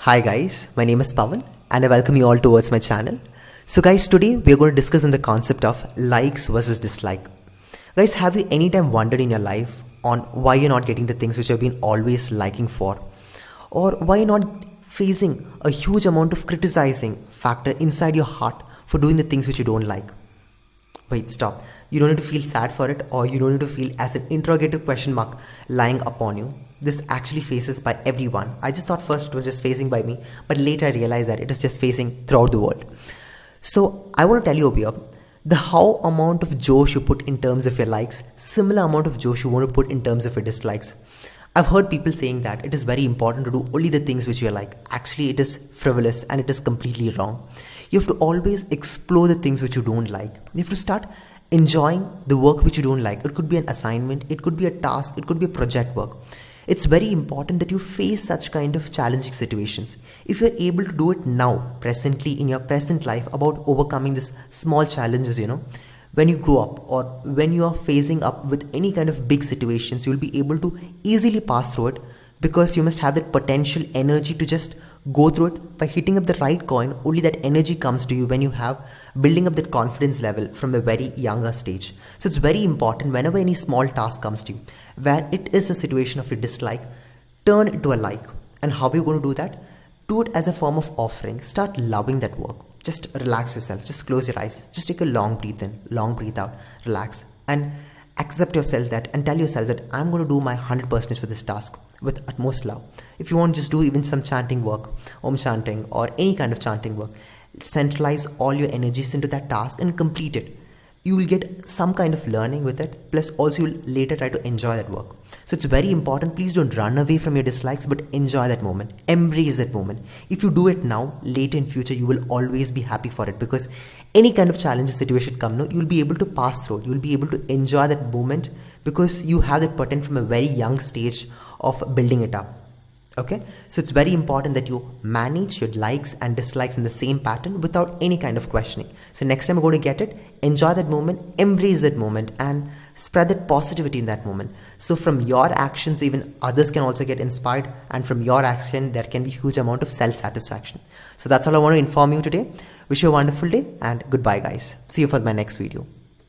Hi guys, my name is Pawan and I welcome you all towards my channel. So guys, today we are going to discuss on the concept of likes versus dislike. Guys, have you any time wondered in your life on why you're not getting the things which you've been always liking for? Or why you're not facing a huge amount of criticizing factor inside your heart for doing the things which you don't like? Wait, stop. You don't need to feel sad for it, or you don't need to feel as an interrogative question mark lying upon you. This actually faces by everyone. I just thought first it was just facing by me, but later I realized that it is just facing throughout the world. So I want to tell you over here, the how amount of Josh you put in terms of your likes, similar amount of Josh you want to put in terms of your dislikes. I've heard people saying that it is very important to do only the things which you like. Actually, it is frivolous and it is completely wrong. You have to always explore the things which you don't like. You have to start enjoying the work which you don't like. It could be an assignment, it could be a task, it could be a project work. It's very important that you face such kind of challenging situations. If you're able to do it now, presently in your present life, about overcoming these small challenges, when you grow up or when you are facing up with any kind of big situations, you'll be able to easily pass through it, because you must have that potential energy to just go through it. By hitting up the right coin, only that energy comes to you when you have building up that confidence level from a very younger stage. So it's very important whenever any small task comes to you where it is a situation of your dislike, turn it to a like. And how are you going to do that? Do it as a form of offering. Start loving that work. Just relax yourself, just close your eyes, just take a long breath in, long breathe out, relax, and accept yourself that, and tell yourself that I'm going to do my 100% for this task with utmost love. If you want, just do even some chanting work, om chanting or any kind of chanting work. Centralize all your energies into that task and complete it. You will get some kind of learning with it, plus also you'll later try to enjoy that work. So it's very important, please don't run away from your dislikes, but enjoy that moment, embrace that moment. If you do it now, later in future you will always be happy for it, because any kind of challenge situation come, no, you'll be able to pass through it. You'll be able to enjoy that moment because you have that potential from a very young stage of building it up. Okay, so it's very important that you manage your likes and dislikes in the same pattern without any kind of questioning. So next time you're going to get it, enjoy that moment, embrace that moment, and spread that positivity in that moment. So from your actions, even others can also get inspired, and from your action there can be huge amount of self-satisfaction. So that's all I want to inform you today. Wish you a wonderful day, and goodbye guys. See you for my next video.